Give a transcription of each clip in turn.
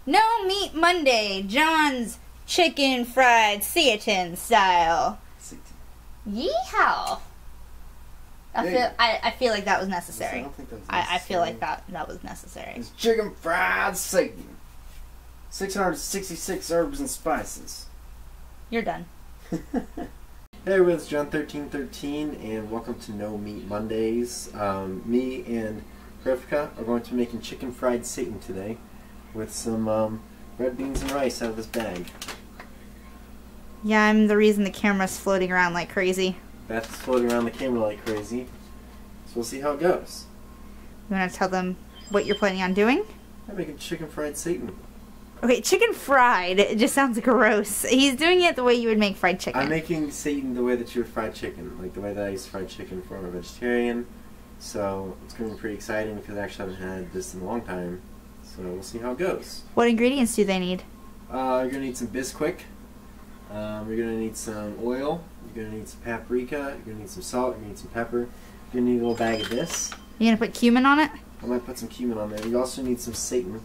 No Meat Monday, John's Chicken Fried Seitan style. Yeehaw! I feel like that was necessary. I don't think that was necessary. I feel like that was necessary. It's Chicken Fried Seitan. 666 herbs and spices. You're done. Hey everyone, it's John1313 and welcome to No Meat Mondays. Me and Rivka are going to be making chicken fried Seitan today with some red beans and rice out of this bag. Yeah, I'm the reason the camera's floating around like crazy. Beth is floating around the camera like crazy. So we'll see how it goes. You want to tell them what you're planning on doing? I'm making chicken fried Seitan. Okay, chicken fried, it just sounds gross. He's doing it the way you would make fried chicken. I'm making Seitan the way that you would fried chicken, like the way that I used fried chicken for a vegetarian. So it's going to be pretty exciting because I actually haven't had this in a long time. So we'll see how it goes. What ingredients do they need? You're going to need some Bisquick. You're going to need some oil. You're going to need some paprika. You're going to need some salt. You're going to need some pepper. You're going to need a little bag of this. You going to put cumin on it? I might put some cumin on there. You also need some Seitan.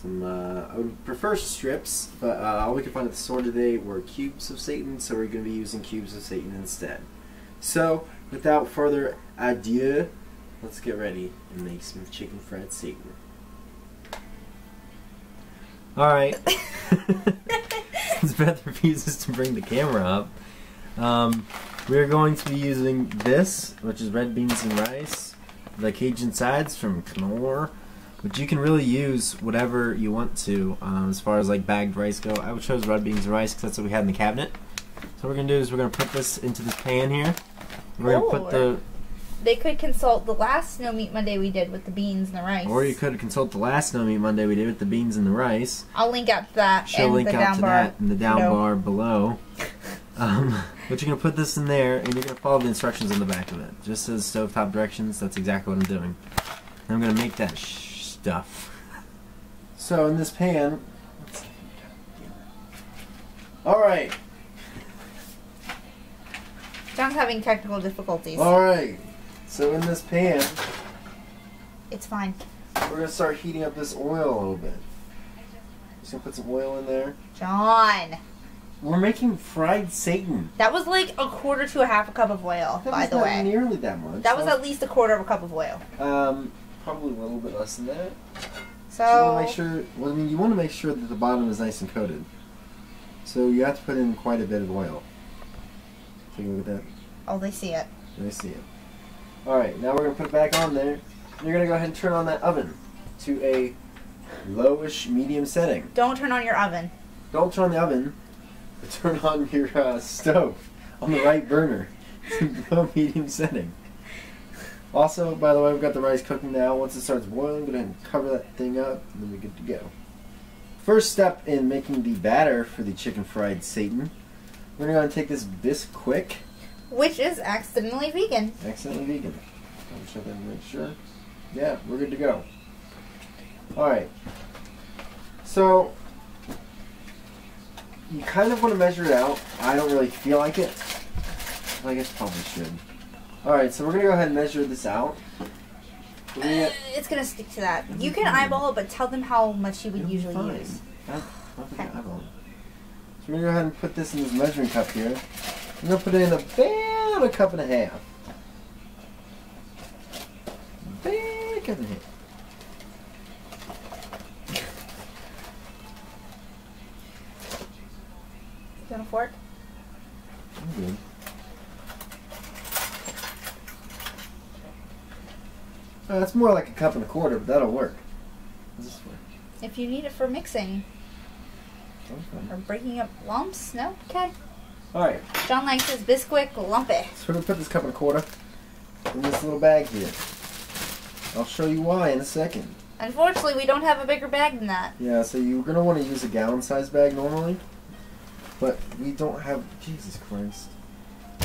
I would prefer strips, but all we could find at the store today were cubes of Seitan, so we're going to be using cubes of Seitan instead. So, without further ado, let's get ready and make some chicken fried Seitan. Alright. Since Beth refuses to bring the camera up, we're going to be using this, which is red beans and rice, the Cajun sides from canola. But you can really use whatever you want to as far as like bagged rice go. I would choose red beans and rice because that's what we had in the cabinet. So what we're going to do is we're going to put this into this pan here. We're going to put the... They could consult the last No Meat Monday we did with the beans and the rice. Or you could consult the last No Meat Monday we did with the beans and the rice. I'll link out to that. She'll link out to that in the down bar below. But you're going to put this in there and you're going to follow the instructions on the back of it. Just as stovetop directions, that's exactly what I'm doing. And I'm going to make that stuff. So in this pan, alright. John's having technical difficulties. Alright, so in this pan, it's fine. We're going to start heating up this oil a little bit. Just going to put some oil in there. John! We're making fried Seitan. That was like a quarter to a half a cup of oil, by the way. That was not nearly that much. That was at least a quarter of a cup of oil. Probably a little bit less than that. So you want to make sure. Well, I mean, you want to make sure that the bottom is nice and coated. So you have to put in quite a bit of oil. Take a look at that. Oh, they see it. They see it. All right, now we're gonna put it back on there. You're gonna go ahead and turn on that oven to a lowish medium setting. Don't turn on your oven. Don't turn on the oven. But turn on your stove on the right burner to low medium setting. Also, by the way, we've got the rice cooking now. Once it starts boiling, go ahead and cover that thing up, and then we're good to go. First step in making the batter for the chicken fried Seitan, we're going to take this Bisquick. Which is accidentally vegan. Accidentally vegan. I'll check that to make sure. Yeah, we're good to go. Alright. So, you kind of want to measure it out. I don't really feel like it. I guess probably should. Alright, so we're going to go ahead and measure this out. It's going to stick to that. You can eyeball it, but tell them how much you would usually use. Okay. So we're going to go ahead and put this in this measuring cup here. I'm going to put in about a cup and a half. About a cup and a half. You want a fork? I'm good. It's more like a cup and a quarter, but that'll work. How's this work? If you need it for mixing. Okay. Or breaking up lumps? No? Okay. Alright. John likes his Bisquick lumpy. So we're going to put this cup and a quarter in this little bag here. I'll show you why in a second. Unfortunately, we don't have a bigger bag than that. Yeah, so you're going to want to use a gallon-sized bag normally. But we don't have... Jesus Christ.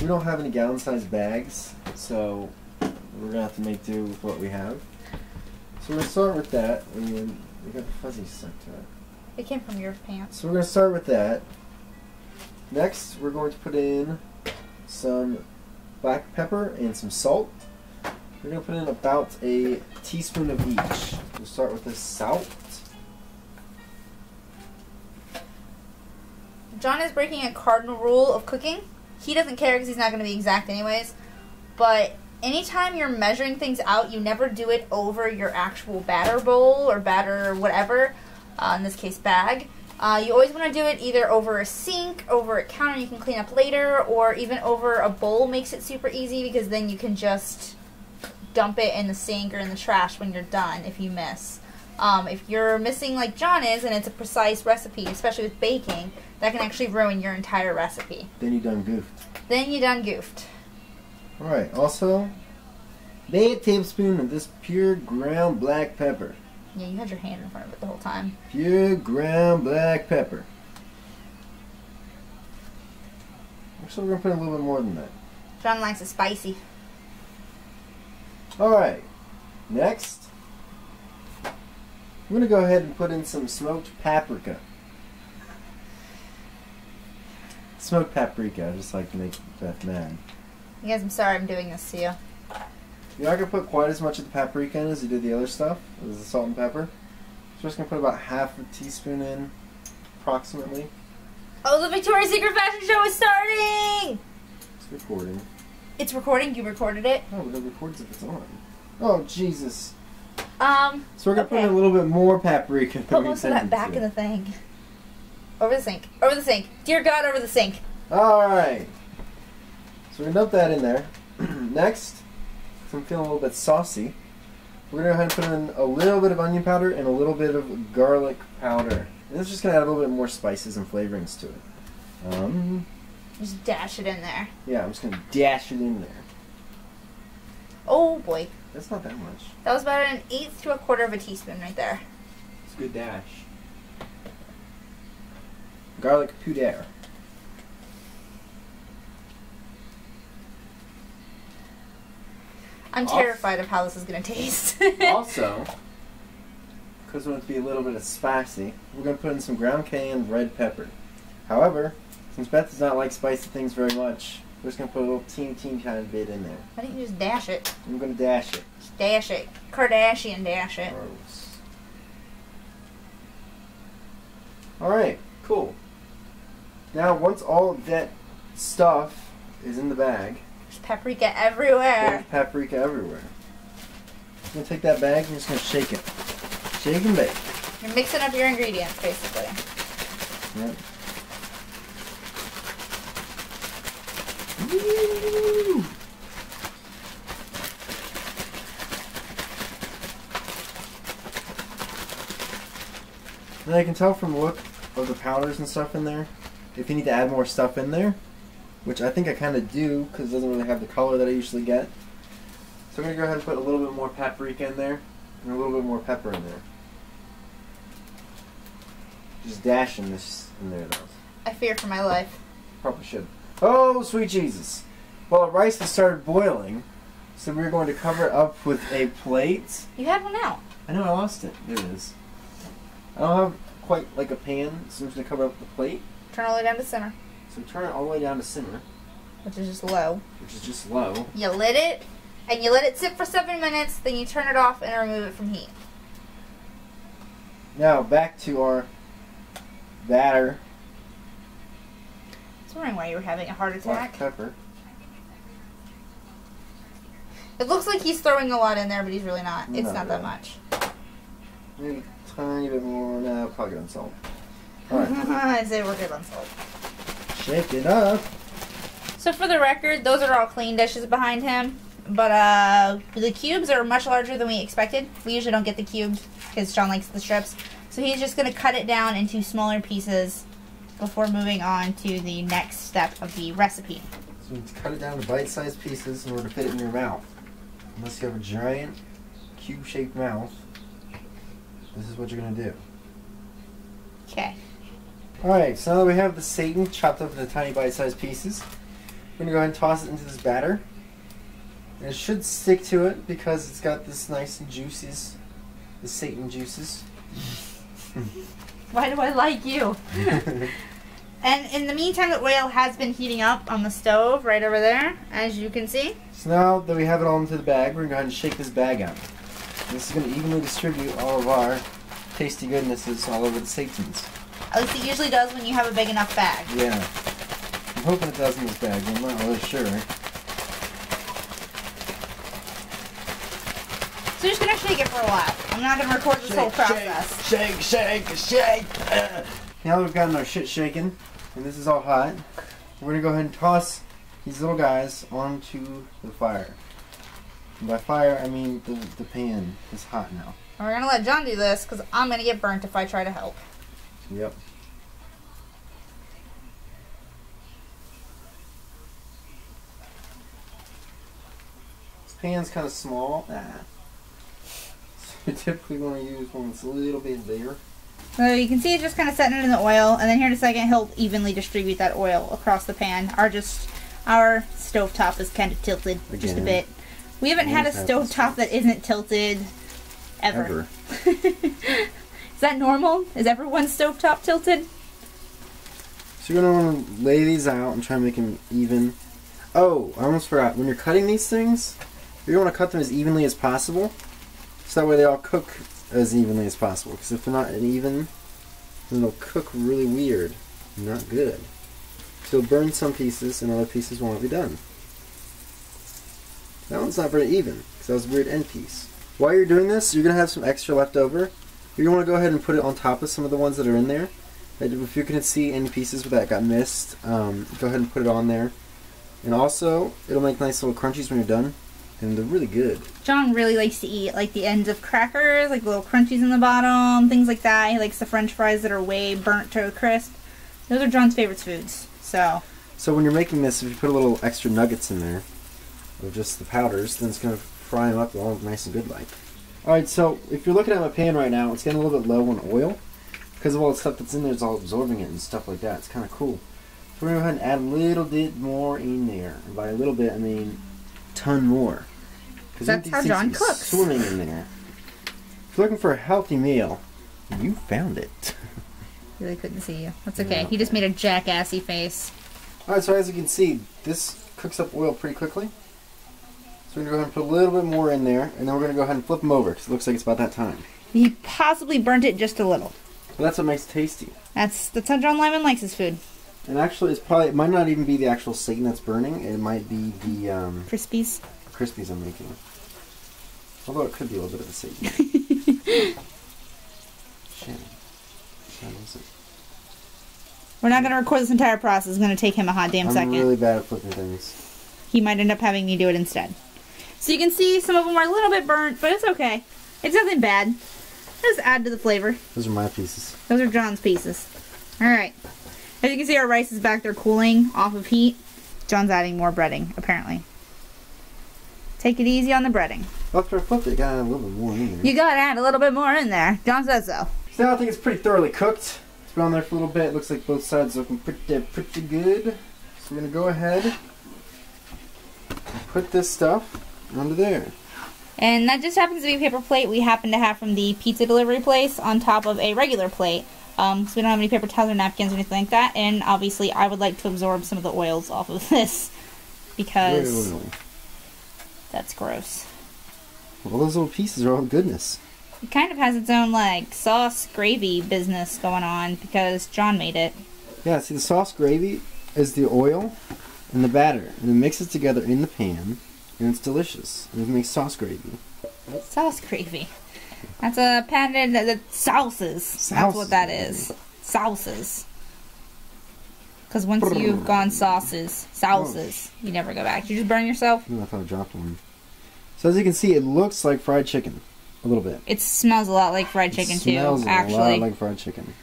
We don't have any gallon-sized bags, so we're going to have to make do with what we have. So we're going to start with that, and then we got the fuzzy stuck to it. It came from your pants. So we're going to start with that. Next, we're going to put in some black pepper and some salt. We're going to put in about a teaspoon of each. We'll start with this salt. John is breaking a cardinal rule of cooking. He doesn't care because he's not going to be exact anyways. But anytime you're measuring things out, you never do it over your actual batter bowl or batter whatever, in this case bag. You always want to do it either over a sink, over a counter you can clean up later, or even over a bowl makes it super easy because then you can just dump it in the sink or in the trash when you're done if you miss. If you're missing like John is and it's a precise recipe, especially with baking, that can actually ruin your entire recipe. Then you done goofed. Then you done goofed. Alright, also, a tablespoon of this pure ground black pepper. Yeah, you had your hand in front of it the whole time. Pure ground black pepper. Actually, we're going to put a little bit more than that. John likes it spicy. Alright, next, I'm going to go ahead and put in some smoked paprika. Smoked paprika, I just like to make Beth mad. You guys, I'm sorry I'm doing this to you. You're not going to put quite as much of the paprika in as you did the other stuff, as the salt and pepper. So we're just going to put about half a teaspoon in, approximately. Oh, the Victoria's Secret fashion show is starting! It's recording. It's recording? You recorded it? Oh, but it records if it's on. Oh, Jesus. So we're going to put in a little bit more paprika. Put most of that back in the thing. Over the sink. Over the sink. Dear God, over the sink. Alright. So we're going to dump that in there. Next, so I'm feeling a little bit saucy, we're going to go ahead and put in a little bit of onion powder and a little bit of garlic powder. And it's just going to add a little bit more spices and flavorings to it. Just dash it in there. Yeah, I'm just going to dash it in there. Oh boy. That's not that much. That was about an 1/8 to 1/4 of a teaspoon right there. It's a good dash. Garlic powder. I'm terrified of how this is going to taste. Also, because we want it to be a little bit of spicy, we're going to put in some ground cayenne red pepper. However, since Beth does not like spicy things very much, we're just going to put a little teeny kind of bit in there. Why don't you just dash it? I'm going to dash it. Just dash it. Kardashian dash it. Gross. Alright, cool. Now, once all of that stuff is in the bag, there's paprika everywhere. there's paprika everywhere. I'm going to take that bag and I'm just going to shake it. Shake and bake. You're mixing up your ingredients, basically. Yep. Woo! Now you can tell from the look of the powders and stuff in there, if you need to add more stuff in there, which I think I kind of do because it doesn't really have the color that I usually get. So I'm going to go ahead and put a little bit more paprika in there and a little bit more pepper in there. Just dashing this in there though. I fear for my life. Probably should. Oh, sweet Jesus. Well, the rice has started boiling, so we're going to cover it up with a plate. You had one out. I know, I lost it. There it is. I don't have quite like a pan, so I'm just going to cover up the plate. Turn all the way down to simmer. So turn it all the way down to simmer. Which is just low. Which is just low. You lit it, and you let it sit for 7 minutes, then you turn it off and remove it from heat. Now, back to our batter. I was wondering why you were having a heart attack. Black pepper. It looks like he's throwing a lot in there, but he's really not. It's not that really. much. Maybe a tiny bit more. No, probably good on salt. Alright. I'd say we're good on salt. Shake it up. So for the record, those are all clean dishes behind him. But the cubes are much larger than we expected. We usually don't get the cubes because John likes the strips. So he's just going to cut it down into smaller pieces before moving on to the next step of the recipe. So you cut it down to bite-sized pieces in order to fit it in your mouth. Unless you have a giant cube-shaped mouth, this is what you're going to do. Okay. Alright, so now that we have the Seitan chopped up into tiny bite-sized pieces, we're going to go ahead and toss it into this batter. And it should stick to it because it's got this nice juices, the Seitan juices. Why do I like you? And in the meantime, the oil has been heating up on the stove right over there, as you can see. So now that we have it all into the bag, we're going to go ahead and shake this bag out. This is going to evenly distribute all of our tasty goodnesses all over the Seitans. At least it usually does when you have a big enough bag. Yeah. I'm hoping it does in this bag, but I'm not really sure. So you're just gonna shake it for a while. I'm not gonna record this whole process. Shake. Now we've gotten our shit shaken, and this is all hot. We're gonna go ahead and toss these little guys onto the fire. And by fire, I mean the pan is hot now. And we're gonna let John do this because I'm gonna get burnt if I try to help. Yep. This pan's kind of small. So you typically want to use one that's a little bit bigger. So you can see it's just kind of setting it in the oil, and then here in a second he'll evenly distribute that oil across the pan. Our stovetop is kind of tilted just a bit. We haven't had a stovetop that isn't tilted ever. Is that normal? Is everyone's stovetop tilted? So you're going to want to lay these out and try and make them even. Oh, I almost forgot. When you're cutting these things, you're going to cut them as evenly as possible. So that way they all cook as evenly as possible. Because if they're not even, then they'll cook really weird. Not good. So you'll burn some pieces and other pieces won't be done. That one's not very even, because that was a weird end piece. While you're doing this, you're going to have some extra left over. You're going to want to go ahead and put it on top of some of the ones that are in there. If you can see any pieces that got missed, go ahead and put it on there. And also, it'll make nice little crunchies when you're done. And they're really good. John really likes to eat like the ends of crackers, like little crunchies in the bottom, things like that. He likes the french fries that are way burnt to a crisp. Those are John's favorite foods. So when you're making this, if you put a little extra nuggets in there, or just the powders, then it's going to fry them up all nice and good like. Alright, so if you're looking at my pan right now, it's getting a little bit low on oil. Because of all the stuff that's in there, it's all absorbing it and stuff like that. It's kind of cool. So we're going to go ahead and add a little bit more in there. And by a little bit, I mean a ton more. That's how John cooks. Swimming in there. If you're looking for a healthy meal, you found it. Really couldn't see you. That's okay. Yeah. He just made a jackassy face. Alright, so as you can see, this cooks up oil pretty quickly. So we're going to go ahead and put a little bit more in there, and then we're going to go ahead and flip them over, because it looks like it's about that time. He possibly burnt it just a little. Well, that's what makes it tasty. That's how John Lyman likes his food. And actually, it might not even be the actual Satan that's burning. It might be the Crispies I'm making. Although it could be a little bit of the Satan. Shannon, is it? We're not going to record this entire process. It's going to take him a hot damn second. I'm really bad at flipping things. He might end up having me do it instead. So you can see some of them are a little bit burnt, but it's okay. It's nothing bad. Just add to the flavor. Those are my pieces. Those are John's pieces. Alright. As you can see, our rice is back there cooling off of heat. John's adding more breading, apparently. Take it easy on the breading. After I flipped it, you gotta add a little bit more in there. You gotta add a little bit more in there. John says so. So now I think it's pretty thoroughly cooked. It's been on there for a little bit. It looks like both sides are looking pretty good. So we're gonna go ahead and put this stuff onto there. And that just happens to be a paper plate we happen to have from the pizza delivery place on top of a regular plate. So we don't have any paper towels or napkins or anything like that. And obviously I would like to absorb some of the oils off of this. Because that's gross. Well, those little pieces are all goodness. It kind of has its own like sauce gravy business going on because John made it. Yeah, see the sauce gravy is the oil and the batter. And it mixes together in the pan. And it's delicious. And it makes sauce gravy. Sauce gravy. That's a patented sauces. That's what that is. Sauces. Because once you've gone sauces, you never go back. Did you just burn yourself? No, I thought I dropped one. So as you can see, it looks like fried chicken. A little bit. It smells a lot like fried chicken too, actually. A lot like fried chicken.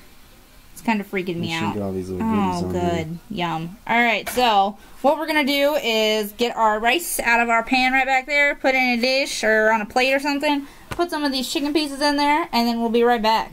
It's kind of freaking me out. Get all these little goodies on good. Here. Yum. Alright, so what we're going to do is get our rice out of our pan right back there, put it in a dish or on a plate or something, put some of these chicken pieces in there, and then we'll be right back.